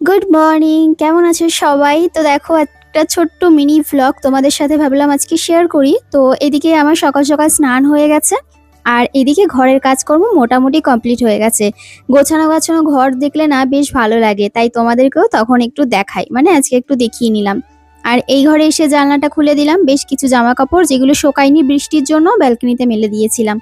Good morning, কেমন আছো সবাই? তো দেখো একটা ছোট্ট মিনি ভ্লগ তোমাদের সাথে ভাবলাম আজকে শেয়ার করি। তো এদিকে আমার সকাল সকাল স্নান হয়ে গেছে, আর এদিকে ঘরের কাজকর্ম মোটামুটি কমপ্লিট হয়ে গেছে। গোছানো গাছানো ঘর দেখলে না বেশ ভালো লাগে, তাই তোমাদেরকেও তখন একটু দেখাই, মানে আজকে একটু দেখিয়ে নিলাম। আর এই ঘরে এসে জানলাটা খুলে দিলাম, বেশ কিছু জামা কাপড় যেগুলো শোকায়নি বৃষ্টির জন্য ব্যালকনিতে মেলে দিয়েছিলাম।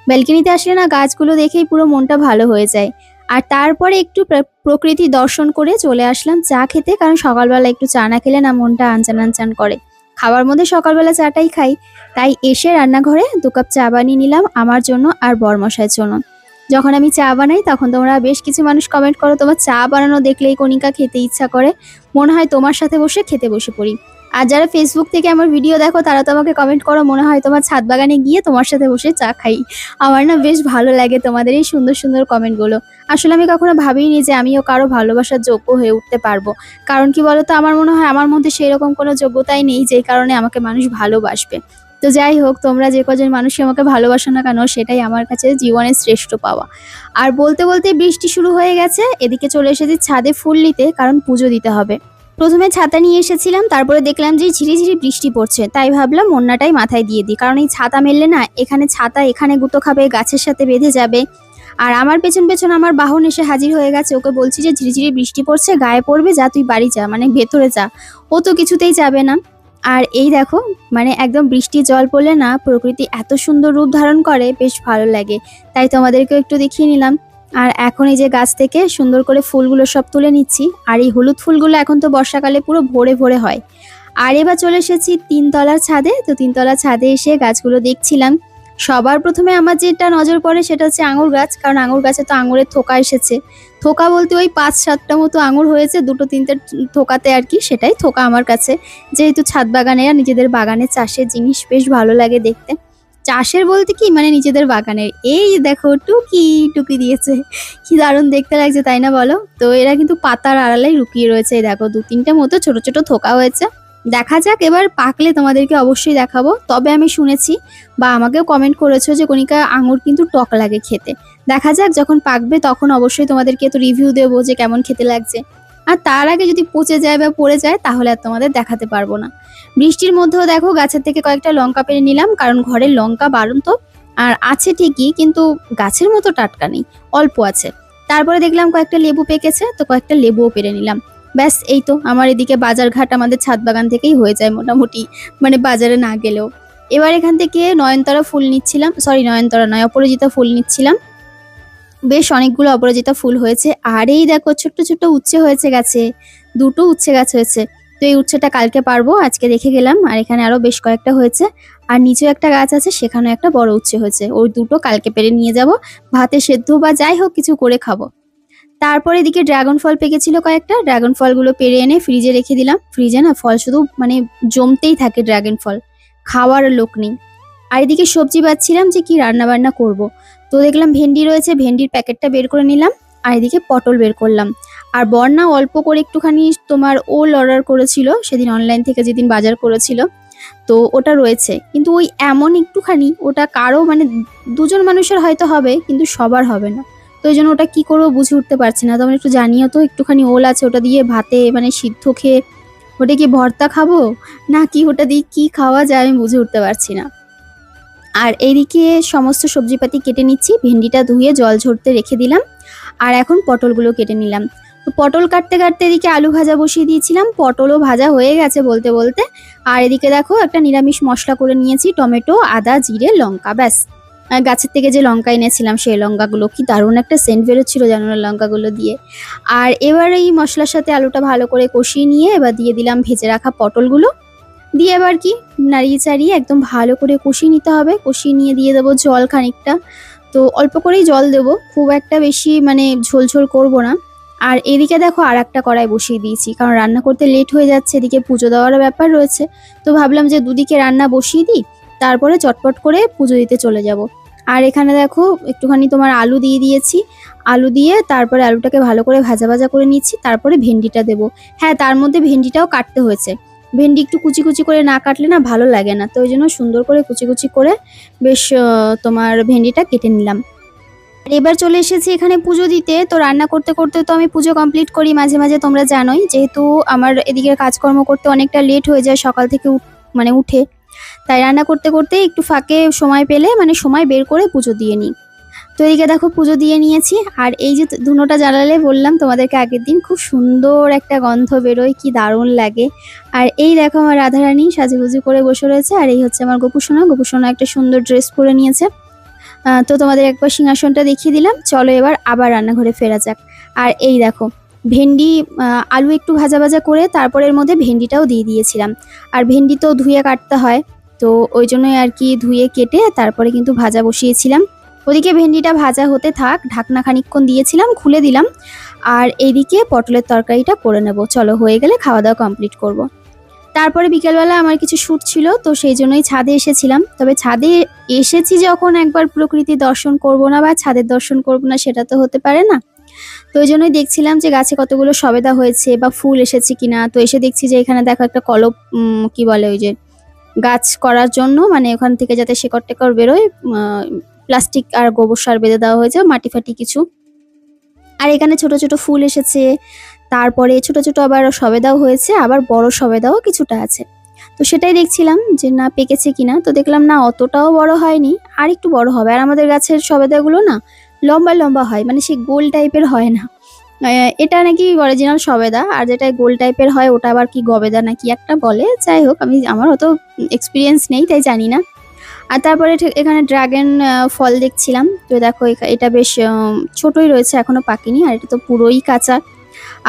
ব্যালকনিতে আসলে না গাছগুলো দেখেই পুরো মনটা ভালো হয়ে যায়। আর তারপরে একটু প্রকৃতি দর্শন করে চলে আসলাম চা খেতে, কারণ সকালবেলা একটু চা না খেলে না মনটা আনচান আনচান করে। খাবার মধ্যে সকালবেলা চাটাই খাই, তাই এসে রান্নাঘরে 2 কাপ চা বানিয়ে নিলাম আমার জন্য আর বরমশাইয়ের জন্য। যখন আমি চা বানাই তখন তোমরা বেশ কিছু মানুষ কমেন্ট করো তোমার চা বানানো দেখলেই কণিকা খেতে ইচ্ছা করে, মনে হয় তোমার সাথে বসে খেতে বসে পড়ি। আর যারা ফেসবুক থেকে আমার ভিডিও দেখো তারা তো আমাকে কমেন্ট করো মনে হয় তোমার ছাদ বাগানে গিয়ে তোমার সাথে বসে চা খাই। আমার না বেশ ভালো লাগে তোমাদের এই সুন্দর সুন্দর কমেন্টগুলো। আসলে আমি কখনো ভাবিনি যে আমিও কারো ভালোবাসার যোগ্য হয়ে উঠতে পারবো। কারণ কি বলতো, আমার মনে হয় আমার মধ্যে সেরকম কোনো যোগ্যতাই নেই যেই কারণে আমাকে মানুষ ভালোবাসবে। তো যাই হোক, তোমরা যে কজন মানুষই আমাকে ভালোবাসো না কেন সেটাই আমার কাছে জীবনের শ্রেষ্ঠ পাওয়া। আর বলতে বলতে বৃষ্টি শুরু হয়ে গেছে, এদিকে চলে এসেছি ছাদে ফুল নিতে, কারণ পুজো দিতে হবে। প্রথমে ছাতা নিয়ে এসেছিলাম, তারপরে দেখলাম যে ঝিরিঝিরি বৃষ্টি পড়ছে, তাই ভাবলাম অন্যটাই মাথায় দিয়ে দিই, কারণ এই ছাতা মেললে না এখানে ছাতা এখানে গুঁতো খাবে, গাছের সাথে বেঁধে যাবে। আর আমার পেছন পেছন আমার বাহন এসে হাজির হয়ে গেছে, ওকে বলছি যে ঝিরিঝিরি বৃষ্টি পড়ছে, গায়ে পড়বে, যা তুই বাড়ি যা, মানে ভেতরে যা। ও তো কিছুতেই যাবে না। আর এই দেখো, মানে একদম বৃষ্টির জল পড়লে না প্রকৃতি এত সুন্দর রূপ ধারণ করে, বেশ ভালো লাগে। তাই তোমাদেরকেও একটু দেখিয়ে নিলাম। আর এখন এই যে গাছ থেকে সুন্দর করে ফুলগুলো সব তুলে নিচ্ছি, আর এই হলুদ ফুলগুলো এখন তো বর্ষাকালে পুরো ভরে ভরে হয়। আর এবার চলে এসেছি 3 তলার ছাদে। তো 3 তলার ছাদে এসে গাছগুলো দেখছিলাম। সবার প্রথমে আমার যেটা নজর পড়ে সেটা হচ্ছে আঙুর গাছ, কারণ আঙুর গাছে তো আঙুরের থোকা এসেছে। থোকা বলতে ওই 5-7টা মতো আঙুর হয়েছে, 2-3টে থোকাতে আর কি, সেটাই থোকা আমার কাছে। যেহেতু ছাদ বাগানে আর নিজেদের বাগানে চাষের জিনিস বেশ ভালো লাগে দেখতে। চাষের বলতে কি, মানে নিজেদের বাগানের। এই দেখো টুকি টুকি দিয়েছে, কি দারুণ দেখতে লাগছে তাই না বলো? তো এরা কিন্তু পাতার আড়ালেই লুকিয়ে রয়েছে। এই দেখো 2-3টে মতো ছোট ছোট থোকা হয়েছে। দেখা যাক, এবার পাকলে তোমাদেরকে অবশ্যই দেখাবো। তবে আমি শুনেছি বা আমাকেও কমেন্ট করেছো যে কণিকা আঙুর কিন্তু টক লাগে খেতে। দেখা যাক যখন পাকবে তখন অবশ্যই তোমাদেরকে তো রিভিউ দেবো যে কেমন খেতে লাগছে। আর তার আগে যদি পচে যায় বা পড়ে যায় তাহলে আর তোমাদের দেখাতে পারবো না। বৃষ্টির মধ্যেও দেখো গাছের থেকে কয়েকটা লঙ্কা পেড়ে নিলাম, কারণ ঘরের লঙ্কা বারণ তো। আর আছে ঠিকই, কিন্তু গাছের মতো টাটকা নেই, অল্প আছে। তারপরে দেখলাম কয়েকটা লেবু পেকেছে, তো কয়েকটা লেবুও পেড়ে নিলাম। ব্যাস এই তো, আমার এদিকে বাজার ঘাট আমাদের ছাদ বাগান থেকেই হয়ে যায় মোটামুটি, মানে বাজারে না গেলেও। এবার এখান থেকে নয়নতারা ফুল নিচ্ছিলাম, সরি নয়নতারা নয়, অপরাজিতা ফুল নিচ্ছিলাম। বেশ অনেকগুলো অপরাজিতা ফুল হয়েছে। আর এই দেখো ছোট্ট ছোট্ট উচ্ছে হয়েছে গাছে, 2টো উচ্ছে গাছ হয়েছে। তো এই উচ্ছেটা কালকে পারবো, আজকে রেখে গেলাম। আর এখানে আরো বেশ কয়েকটা হয়েছে। আর নিচেও একটা গাছ আছে, সেখানে একটা বড় উচ্ছে হয়েছে, ওই 2টো কালকে পেরে নিয়ে যাব, ভাতে সেদ্ধ বা যাই হোক কিছু করে খাবো। তারপর এদিকে ড্রাগন ফল পেকেছিল কয়েকটা, ড্রাগন ফলগুলো পেরে এনে ফ্রিজে রেখে দিলাম। ফ্রিজে না ফল শুধু মানে জমতেই থাকে ড্রাগন ফল, খাওয়ার লোক নেই। আর এদিকে সবজি বাছছিলাম যে কি রান্না বান্না করব। তো দেখলাম ভেন্ডি রয়েছে, ভেন্ডির প্যাকেটটা বের করে নিলাম। আর এদিকে পটল বের করলাম। আর বর্ণা অল্প করে একটুখানি তোমার ওল অর্ডার করেছিল সেদিন অনলাইন থেকে, যেদিন বাজার করেছিল। তো ওটা রয়েছে, কিন্তু ওই এমন একটুখানি, ওটা কারো মানে 2জন মানুষের হয়তো হবে কিন্তু সবার হবে না। তো ওই জন্য ওটা কি করবো বুঝে উঠতে পারছি না। তোমরা একটু জানিও তো, একটুখানি ওল আছে, ওটা দিয়ে ভাতে মানে সিদ্ধ খেয়ে ওটা কি ভর্তা খাবো না কি ওটা দিয়ে কি খাওয়া যায় আমি বুঝে উঠতে পারছি না। আর এইদিকে সমস্ত সবজিপাতি কেটে নিচ্ছি, ভেন্ডিটা ধুয়ে জল ঝরতে রেখে দিলাম। আর এখন পটলগুলো কেটে নিলাম। তো পটল কাটতে কাটতে এদিকে আলু ভাজা বসিয়ে দিয়েছিলাম, পটলও ভাজা হয়ে গেছে বলতে বলতে। আর এদিকে দেখো একটা নিরামিষ মশলা করে নিয়েছি, টমেটো আদা জিরে লঙ্কা, ব্যাস। গাছের থেকে যে লঙ্কা এনেছিলাম সেই লঙ্কাগুলো, কি দারুণ একটা সেন্ট বেরোচ্ছিল জানো না লঙ্কাগুলো দিয়ে। আর এবার এই মশলার সাথে আলুটা ভালো করে কষিয়ে নিয়ে এবার দিয়ে দিলাম ভেজে রাখা পটলগুলো। দিয়ে এবার কি নাড়িয়ে চাড়িয়ে একদম ভালো করে কষিয়ে নিতে হবে। কষিয়ে নিয়ে দিয়ে দেবো জল খানিকটা। তো অল্প করেই জল দেবো, খুব একটা বেশি মানে ঝোল ঝোল করবো না। আর এদিকে দেখো আর একটা কড়াই বসিয়ে দিয়েছি, কারণ রান্না করতে লেট হয়ে যাচ্ছে, এদিকে পুজো দেওয়ারও ব্যাপার রয়েছে। তো ভাবলাম যে দুদিকে রান্না বসিয়ে দিই, তারপরে চটপট করে পুজো দিতে চলে যাব। আর এখানে দেখো একটুখানি তোমার আলু দিয়ে দিয়েছি। আলু দিয়ে তারপরে আলুটাকে ভালো করে ভাজা ভাজা করে নিচ্ছি, তারপরে ভেন্ডিটা দেবো। হ্যাঁ, তার মধ্যে ভেন্ডিটাও কাটতে হয়েছে। ভেন্ডি একটু কুচি কুচি করে না কাটলে না ভালো লাগে না, তো ওই জন্য সুন্দর করে কুচি কুচি করে বেশ তোমার ভেন্ডিটা কেটে নিলাম। আর এবার চলে এসেছি এখানে পুজো দিতে। তো রান্না করতে করতে তো আমি পুজো কমপ্লিট করি মাঝে মাঝে, তোমরা জানোই, যেহেতু আমার এদিকের কাজকর্ম করতে অনেকটা লেট হয়ে যায় সকাল থেকে মানে উঠে, তাই রান্না করতে করতে একটু ফাঁকে সময় পেলে মানে সময় বের করে পুজো দিয়ে নিই। তো এদিকে দেখো পুজো দিয়ে নিয়েছি, আর এই যে ধুনোটা জ্বালালে বললাম তোমাদেরকে আগের দিন, খুব সুন্দর একটা গন্ধ বেরোয়, কি দারুণ লাগে। আর এই দেখো আমার রাধারানী সাজুগুজু করে বসে রয়েছে, আর এই হচ্ছে আমার গোপুসোনা। গোপুসোনা একটা সুন্দর ড্রেস পরে নিয়েছে। তো তোমাদের একবার সিংহাসনটা দেখিয়ে দিলাম, চলো এবার আবার রান্নাঘরে ফেরা যাক। আর এই দেখো ভেন্ডি, আলু একটু ভাজা ভাজা করে তারপরে এর মধ্যে ভেন্ডিটাও দিয়ে দিয়েছিলাম। আর ভেন্ডি তো ধুয়ে কাটতে হয়, তো ওই জন্যই আর কি ধুয়ে কেটে তারপরে কিন্তু ভাজা বসিয়েছিলাম। ওদিকে ভেন্ডিটা ভাজা হতে থাক, ঢাকনা খানিকক্ষণ দিয়েছিলাম, খুলে দিলাম। আর এইদিকে পটলের তরকারিটা করে নেব, চলো হয়ে গেলে খাওয়া দাওয়া কমপ্লিট করব। তারপরে বিকেলবেলা আমার কিছু শ্যুট ছিল, তো সেই জন্যই ছাদে এসেছিলাম। তবে ছাদে এসেছি যখন, একবার প্রকৃতি দর্শন করব না বা ছাদের দর্শন করব না সেটা তো হতে পারে না। তো ওই জন্যই দেখছিলাম যে গাছে কতগুলো সবেদা হয়েছে বা ফুল এসেছে কিনা। তো এসে দেখছি যে এখানে দেখো একটা কলপ, কি বলে ওই যে গাছ করার জন্য, মানে ওখান থেকে যাতে শেকড় টেকড় বেরোয়, প্লাস্টিক আর গোবর সার বেঁধে দেওয়া হয়েছে, মাটি ফাটি কিছু। আর এখানে ছোট ছোট ফুল এসেছে, তারপরে ছোট ছোট আবার সবেদাও হয়েছে, আবার বড় সবেদাও কিছুটা আছে। তো সেটাই দেখছিলাম যে না পেকেছে কিনা। তো দেখলাম না অতটাও বড় হয়নি, আর একটু বড় হবে। আর আমাদের গাছের সবেদাগুলো না লম্বা লম্বা হয়, মানে সেই গোল টাইপের হয় না। এটা নাকি অরিজিনাল সবেদা, আর যেটা গোল টাইপের হয় ওটা আবার কি গবেদা নাকি একটা বলে। যাই হোক, আমার অত এক্সপিরিয়েন্স নেই তাই জানি না। আর তারপরে এখানে ড্রাগন ফল দেখছিলাম। তো দেখো এটা বেশ ছোটই রয়েছে, এখনো পাকেনি, আর এটা তো পুরোই কাঁচা।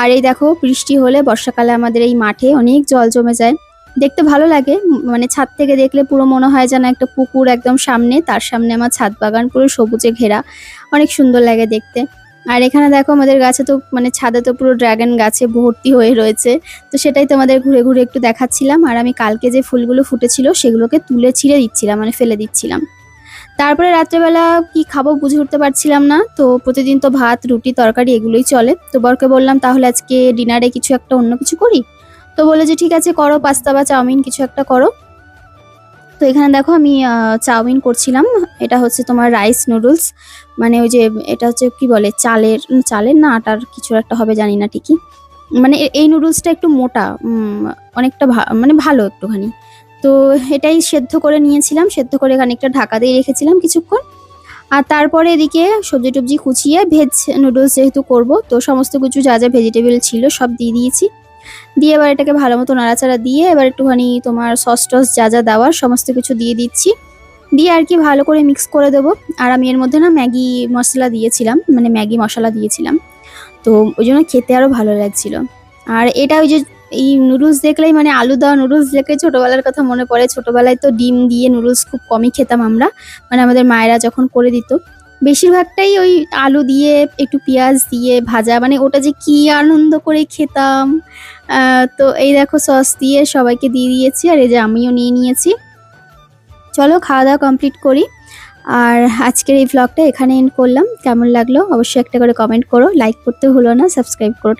আর এই দেখো বৃষ্টি হলে বর্ষাকালে আমাদের এই মাঠে অনেক জল জমে যায়, দেখতে ভালো লাগে। মানে ছাদ থেকে দেখলে পুরো মনে হয় যেন একটা পুকুর একদম সামনে, তার সামনে আমার ছাদ বাগান পুরো সবুজে ঘেরা, অনেক সুন্দর লাগে দেখতে। আর এখানে দেখো আমাদের গাছে তো মানে ছাদে তো পুরো ড্রাগন গাছে ভর্তি হয়ে রয়েছে। তো সেটাই তোমাদের ঘুরে ঘুরে একটু দেখাচ্ছিলাম। আর আমি কালকে যে ফুলগুলো ফুটেছিল সেগুলোকে তুলে ছিঁড়ে দিচ্ছিলাম, মানে ফেলে দিচ্ছিলাম। তারপরে রাত্রেবেলা কি খাবো বুঝে উঠতে পারছিলাম না। তো প্রতিদিন তো ভাত রুটি তরকারি এগুলোই চলে। তো বরকে বললাম তাহলে আজকে ডিনারে কিছু একটা অন্য কিছু করি। তো বলে যে ঠিক আছে করো, পাস্তা বা চাউমিন কিছু একটা করো। তো এখানে দেখো আমি চাউমিন করছিলাম। এটা হচ্ছে তোমার রাইস নুডলস, মানে ওই যে এটা হচ্ছে কি বলে চালের চালের না আটার কিছু একটা হবে জানি না ঠিকই। মানে এই নুডলসটা একটু মোটা, অনেকটা মানে ভালো একটুখানি। তো এটাই সেদ্ধ করে নিয়েছিলাম, সেদ্ধ করে খানিকটা ঢাকা দিয়ে রেখেছিলাম কিছুক্ষণ। আর তারপরে এদিকে সবজি টবজি কুচিয়ে ভেজ নুডলস যেহেতু করব, তো সমস্ত কিছু যা যা ভেজিটেবল ছিল সব দিয়ে দিয়েছি। দিয়ে এবার এটাকে ভালো মতো নাড়াচাড়া দিয়ে এবার একটুখানি তোমার সস টস যা যা দেওয়ার সমস্ত কিছু দিয়ে দিচ্ছি, দিয়ে আর কি ভালো করে মিক্স করে দেবো। আর আমি এর মধ্যে না ম্যাগি মশলা দিয়েছিলাম, মানে ম্যাগি মশলা দিয়েছিলাম, তো ওই জন্য খেতে আরও ভালো লাগছিল। আর এটা ওই যে এই নুডলস দেখলেই মানে আলু দেওয়া নুডলস দেখলেই ছোটোবেলার কথা মনে পড়ে। ছোটোবেলায় তো ডিম দিয়ে নুডলস খুব কমই খেতাম আমরা, মানে আমাদের মায়েরা যখন করে দিত বেশিরভাগটাই ওই আলু দিয়ে একটু পেঁয়াজ দিয়ে ভাজা, মানে ওটা যে কি আনন্দ করে খেতাম। তো এই দেখো সস দিয়ে সবাইকে দিয়ে দিয়েছি, আর এই যে আমিও নিয়ে নিয়েছি। চলো খাওয়া দাওয়া কমপ্লিট করি। আর আজকের এই ভ্লগটা এখানে এন্ড করলাম। কেমন লাগলো অবশ্যই একটা করে কমেন্ট করো, লাইক করতে ভুলো না, সাবস্ক্রাইব করো।